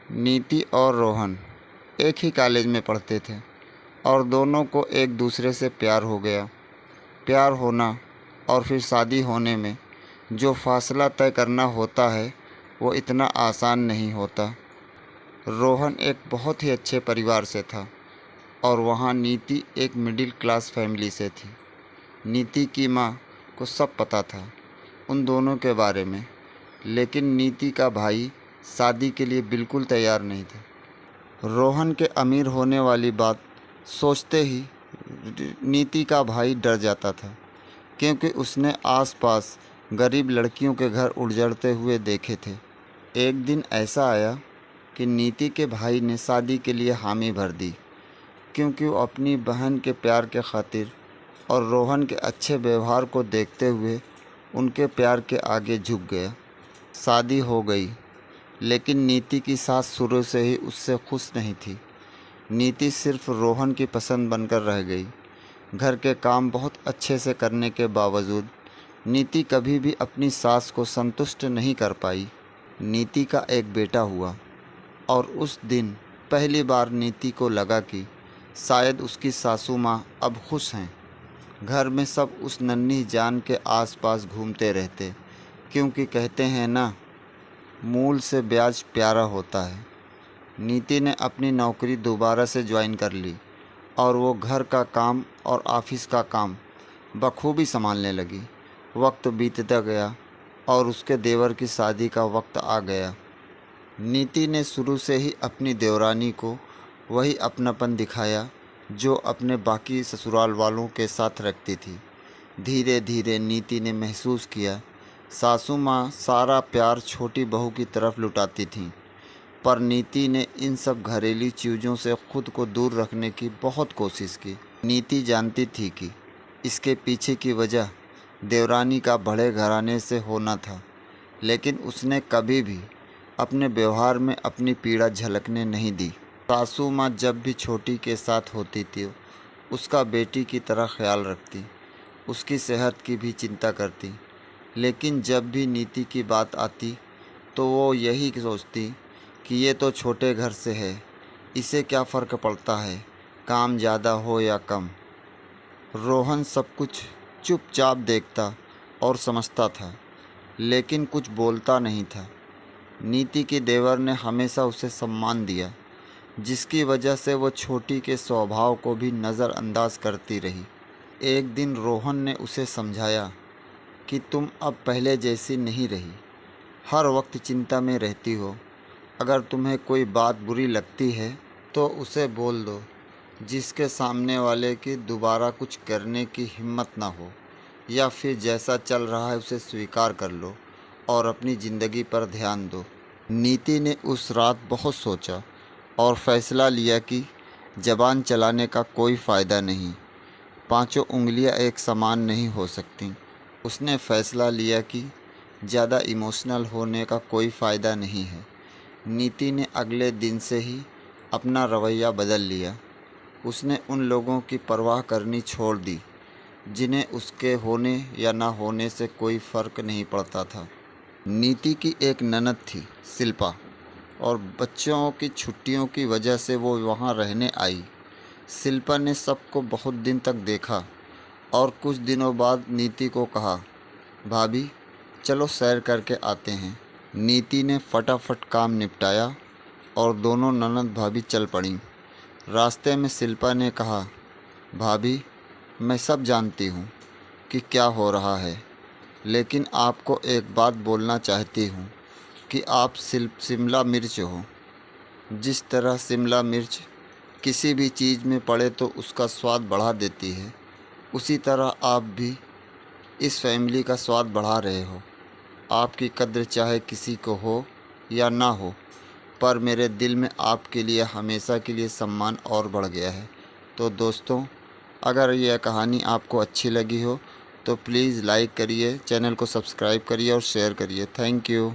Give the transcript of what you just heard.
नीति और रोहन एक ही कॉलेज में पढ़ते थे और दोनों को एक दूसरे से प्यार हो गया। प्यार होना और फिर शादी होने में जो फासला तय करना होता है वो इतना आसान नहीं होता। रोहन एक बहुत ही अच्छे परिवार से था और वहाँ नीति एक मिडिल क्लास फैमिली से थी। नीति की माँ को सब पता था उन दोनों के बारे में, लेकिन नीति का भाई शादी के लिए बिल्कुल तैयार नहीं था। रोहन के अमीर होने वाली बात सोचते ही नीति का भाई डर जाता था, क्योंकि उसने आसपास गरीब लड़कियों के घर उजड़ते हुए देखे थे। एक दिन ऐसा आया कि नीति के भाई ने शादी के लिए हामी भर दी, क्योंकि वो अपनी बहन के प्यार के खातिर और रोहन के अच्छे व्यवहार को देखते हुए उनके प्यार के आगे झुक गया। शादी हो गई, लेकिन नीति की सास शुरू से ही उससे खुश नहीं थी। नीति सिर्फ रोहन की पसंद बनकर रह गई। घर के काम बहुत अच्छे से करने के बावजूद नीति कभी भी अपनी सास को संतुष्ट नहीं कर पाई। नीति का एक बेटा हुआ और उस दिन पहली बार नीति को लगा कि शायद उसकी सासू माँ अब खुश हैं। घर में सब उस नन्ही जान के आसपास घूमते रहते, क्योंकि कहते हैं ना, मूल से ब्याज प्यारा होता है। नीति ने अपनी नौकरी दोबारा से ज्वाइन कर ली और वो घर का काम और ऑफिस का काम बखूबी संभालने लगी। वक्त बीतता गया और उसके देवर की शादी का वक्त आ गया। नीति ने शुरू से ही अपनी देवरानी को वही अपनापन दिखाया जो अपने बाकी ससुराल वालों के साथ रखती थी। धीरे धीरे नीति ने महसूस किया सासू माँ सारा प्यार छोटी बहू की तरफ लुटाती थीं, पर नीति ने इन सब घरेलू चीज़ों से खुद को दूर रखने की बहुत कोशिश की। नीति जानती थी कि इसके पीछे की वजह देवरानी का बड़े घराने से होना था, लेकिन उसने कभी भी अपने व्यवहार में अपनी पीड़ा झलकने नहीं दी। सासू माँ जब भी छोटी के साथ होती थी उसका बेटी की तरह ख्याल रखती, उसकी सेहत की भी चिंता करती, लेकिन जब भी नीति की बात आती तो वो यही सोचती कि ये तो छोटे घर से है, इसे क्या फ़र्क पड़ता है, काम ज़्यादा हो या कम। रोहन सब कुछ चुपचाप देखता और समझता था, लेकिन कुछ बोलता नहीं था। नीति के देवर ने हमेशा उसे सम्मान दिया, जिसकी वजह से वो छोटी के स्वभाव को भी नज़रअंदाज करती रही। एक दिन रोहन ने उसे समझाया कि तुम अब पहले जैसी नहीं रही, हर वक्त चिंता में रहती हो। अगर तुम्हें कोई बात बुरी लगती है तो उसे बोल दो, जिसके सामने वाले की दोबारा कुछ करने की हिम्मत ना हो, या फिर जैसा चल रहा है उसे स्वीकार कर लो और अपनी ज़िंदगी पर ध्यान दो। नीति ने उस रात बहुत सोचा और फैसला लिया कि ज़बान चलाने का कोई फ़ायदा नहीं, पांचों उंगलियां एक समान नहीं हो सकती। उसने फैसला लिया कि ज़्यादा इमोशनल होने का कोई फ़ायदा नहीं है। नीति ने अगले दिन से ही अपना रवैया बदल लिया। उसने उन लोगों की परवाह करनी छोड़ दी जिन्हें उसके होने या ना होने से कोई फ़र्क नहीं पड़ता था। नीति की एक ननद थी शिल्पा, और बच्चों की छुट्टियों की वजह से वो वहाँ रहने आई। शिल्पा ने सबको बहुत दिन तक देखा और कुछ दिनों बाद नीति को कहा, भाभी चलो सैर करके आते हैं। नीति ने फटाफट काम निपटाया और दोनों ननद भाभी चल पड़ीं। रास्ते में शिल्पा ने कहा, भाभी मैं सब जानती हूँ कि क्या हो रहा है, लेकिन आपको एक बात बोलना चाहती हूँ कि आप शिमला मिर्च हो। जिस तरह शिमला मिर्च किसी भी चीज़ में पड़े तो उसका स्वाद बढ़ा देती है, उसी तरह आप भी इस फैमिली का स्वाद बढ़ा रहे हो। आपकी कद्र चाहे किसी को हो या ना हो, पर मेरे दिल में आपके लिए हमेशा के लिए सम्मान और बढ़ गया है। तो दोस्तों, अगर यह कहानी आपको अच्छी लगी हो तो प्लीज़ लाइक करिए, चैनल को सब्सक्राइब करिए और शेयर करिए। Thank you.